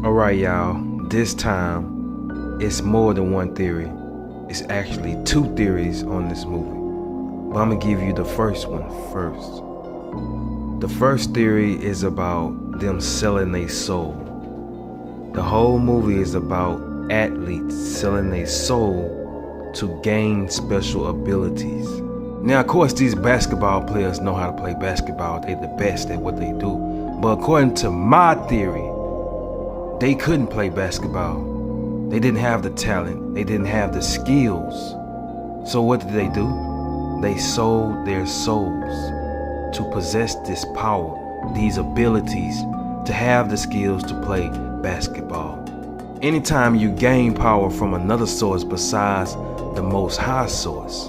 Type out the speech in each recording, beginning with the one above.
Alright, y'all, this time it's more than one theory. It's actually two theories on this movie. But I'm gonna give you the first one first. The first theory is about them selling their soul. The whole movie is about athletes selling their soul to gain special abilities. Now, of course, these basketball players know how to play basketball. They're the best at what they do. But according to my theory, they couldn't play basketball. They didn't have the talent. They didn't have the skills. So what did they do? They sold their souls to possess this power, these abilities, to have the skills to play basketball. Anytime you gain power from another source besides the Most High source,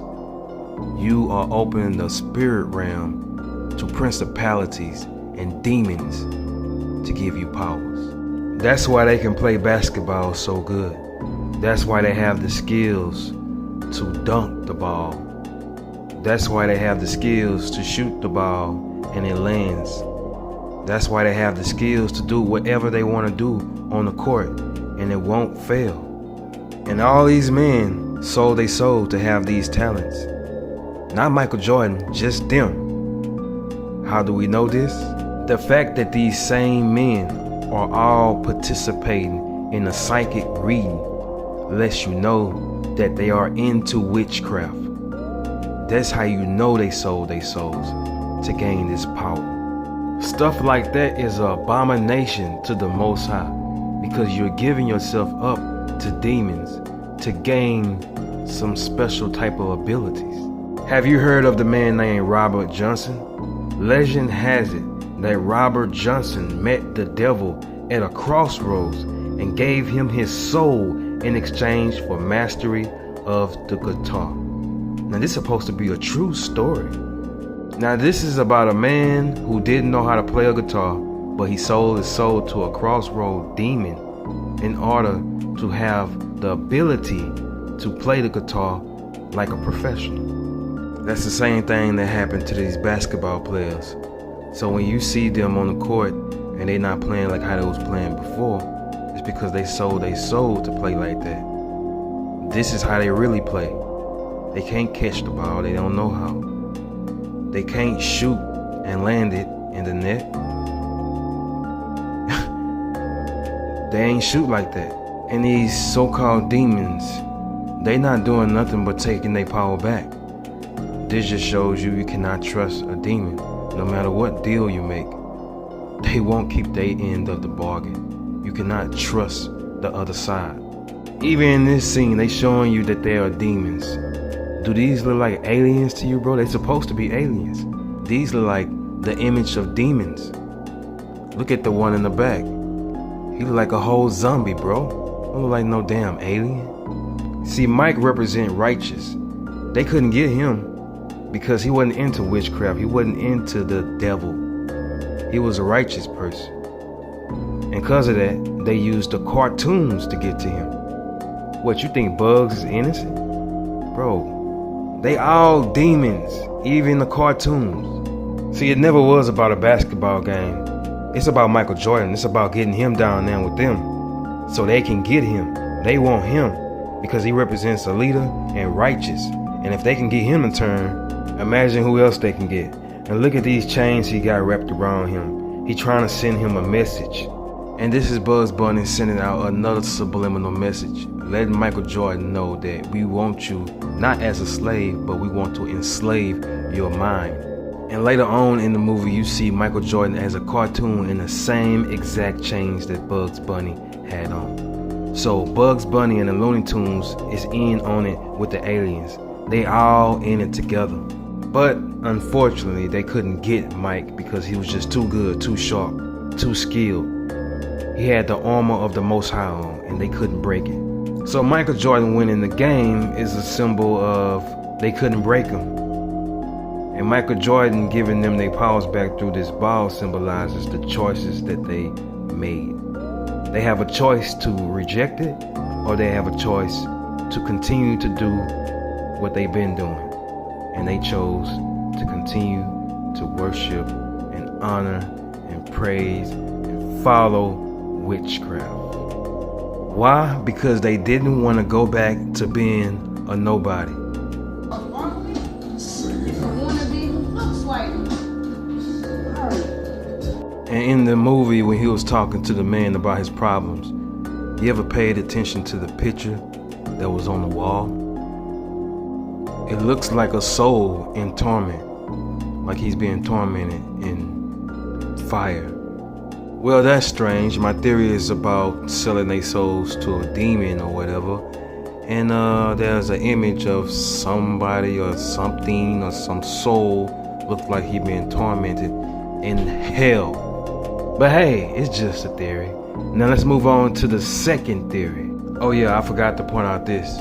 you are opening the spirit realm to principalities and demons to give you powers. That's why they can play basketball so good. That's why they have the skills to dunk the ball. That's why they have the skills to shoot the ball and it lands. That's why they have the skills to do whatever they want to do on the court and it won't fail. And all these men sold their soul to have these talents. Not Michael Jordan, just them. How do we know this? The fact that these same men are all participating in a psychic reading lets you know that they are into witchcraft. That's how you know they sold their souls to gain this power. Stuff like that is an abomination to the Most High because you're giving yourself up to demons to gain some special type of abilities. Have you heard of the man named Robert Johnson? Legend has it that Robert Johnson met the devil at a crossroads and gave him his soul in exchange for mastery of the guitar. Now this is supposed to be a true story. Now this is about a man who didn't know how to play a guitar, but he sold his soul to a crossroad demon in order to have the ability to play the guitar like a professional. That's the same thing that happened to these basketball players. So when you see them on the court and they not playing like how they was playing before, it's because they sold their soul to play like that. This is how they really play. They can't catch the ball, they don't know how. They can't shoot and land it in the net. They ain't shoot like that. And these so-called demons, they not doing nothing but taking their power back. This just shows you cannot trust a demon. No matter what deal you make, they won't keep their end of the bargain. You cannot trust the other side. Even in this scene, they showing you that they are demons. Do these look like aliens to you, bro? They're supposed to be aliens. These look like the image of demons. Look at the one in the back. He look like a whole zombie, bro. Don't look like no damn alien. See, Mike represent righteous. They couldn't get him because he wasn't into witchcraft. He wasn't into the devil. He was a righteous person. And because of that, they used the cartoons to get to him. What, you think Bugs is innocent? Bro, they all demons, even the cartoons. See, it never was about a basketball game. It's about Michael Jordan. It's about getting him down there with them so they can get him. They want him because he represents a leader and righteous. And if they can get him in turn, imagine who else they can get. And look at these chains he got wrapped around him. He trying to send him a message. And this is Bugs Bunny sending out another subliminal message, letting Michael Jordan know that we want you not as a slave, but we want to enslave your mind. And later on in the movie, you see Michael Jordan as a cartoon in the same exact chains that Bugs Bunny had on. So Bugs Bunny and the Looney Tunes is in on it with the aliens. They all in it together. But unfortunately, they couldn't get Mike because he was just too good, too sharp, too skilled. He had the armor of the Most High on, and they couldn't break it. So Michael Jordan winning the game is a symbol of they couldn't break him. And Michael Jordan giving them their powers back through this ball symbolizes the choices that they made. They have a choice to reject it, or they have a choice to continue to do what they've been doing. And they chose to continue to worship and honor and praise and follow witchcraft. Why? Because they didn't want to go back to being a nobody. And in the movie, when he was talking to the man about his problems, you ever paid attention to the picture that was on the wall? It looks like a soul in torment, like he's being tormented in fire. Well, that's strange. My theory is about selling their souls to a demon or whatever. And there's an image of somebody or something or some soul looked like he being tormented in hell. But hey, it's just a theory. Now let's move on to the second theory. Oh yeah, I forgot to point out this.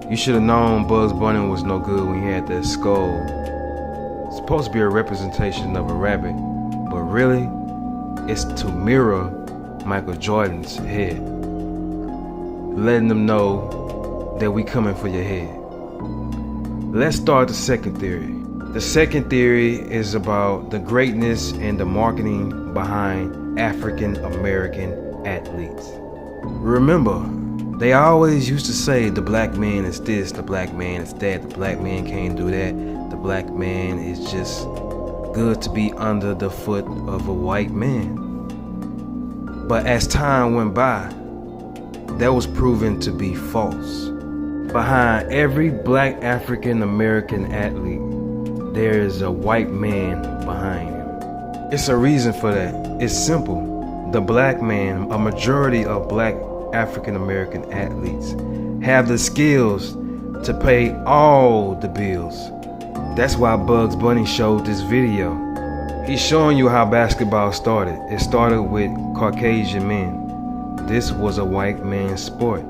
You should have known Bugs Bunny was no good when he had that skull. It's supposed to be a representation of a rabbit, but really, it's to mirror Michael Jordan's head, letting them know that we coming for your head. Let's start the second theory. The second theory is about the greatness and the marketing behind African American athletes. Remember, they always used to say the black man is this, the black man is that, the black man can't do that, the black man is just good to be under the foot of a white man. But as time went by, that was proven to be false. Behind every black African American athlete, there is a white man behind him. It's a reason for that. It's simple. The black man, a majority of black African American athletes, have the skills to pay all the bills. That's why Bugs Bunny showed this video. He's showing you how basketball started. It started with Caucasian men. This was a white man's sport.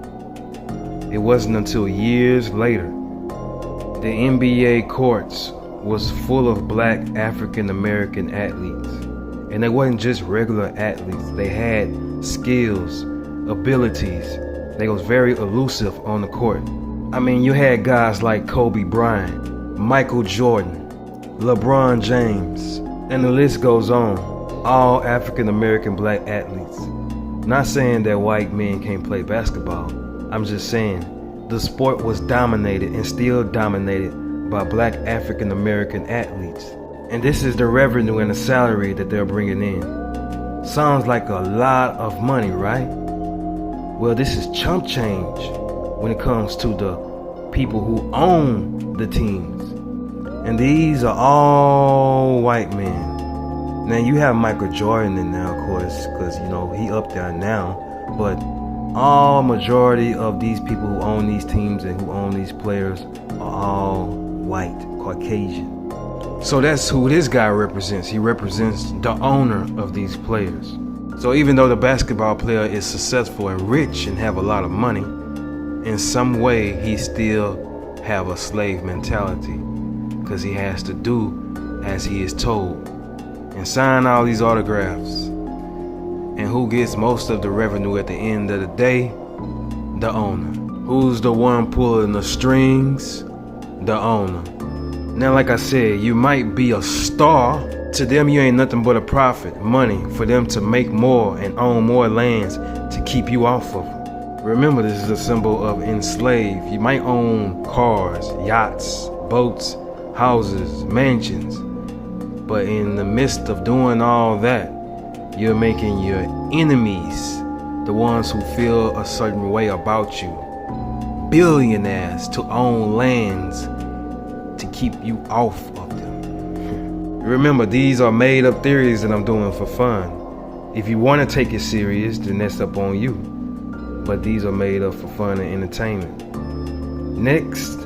It wasn't until years later the NBA courts was full of black African American athletes. And they wasn't just regular athletes. They had skills, abilities. They was very elusive on the court. I mean, you had guys like Kobe Bryant, Michael Jordan, LeBron James, and the list goes on. All African American black athletes. Not saying that white men can't play basketball. I'm just saying the sport was dominated and still dominated by black African American athletes. And this is the revenue and the salary that they're bringing in. Sounds like a lot of money, right? Well, this is chump change when it comes to the people who own the teams. And these are all white men. Now you have Michael Jordan in there, of course, because you know he up there now. But all majority of these people who own these teams and who own these players are all white, Caucasian. So that's who this guy represents. He represents the owner of these players. So even though the basketball player is successful and rich and have a lot of money, in some way he still have a slave mentality, because he has to do as he is told and sign all these autographs. And who gets most of the revenue at the end of the day? The owner. Who's the one pulling the strings? The owner. Now, like I said, you might be a star. To them, you ain't nothing but a profit, money for them to make more and own more lands to keep you off of them. Remember, this is a symbol of enslaved. You might own cars, yachts, boats, houses, mansions. But in the midst of doing all that, you're making your enemies, the ones who feel a certain way about you, billionaires to own lands to keep you off of them. Remember, these are made up theories that I'm doing for fun. If you want to take it serious, then that's up on you. But these are made up for fun and entertainment. Next,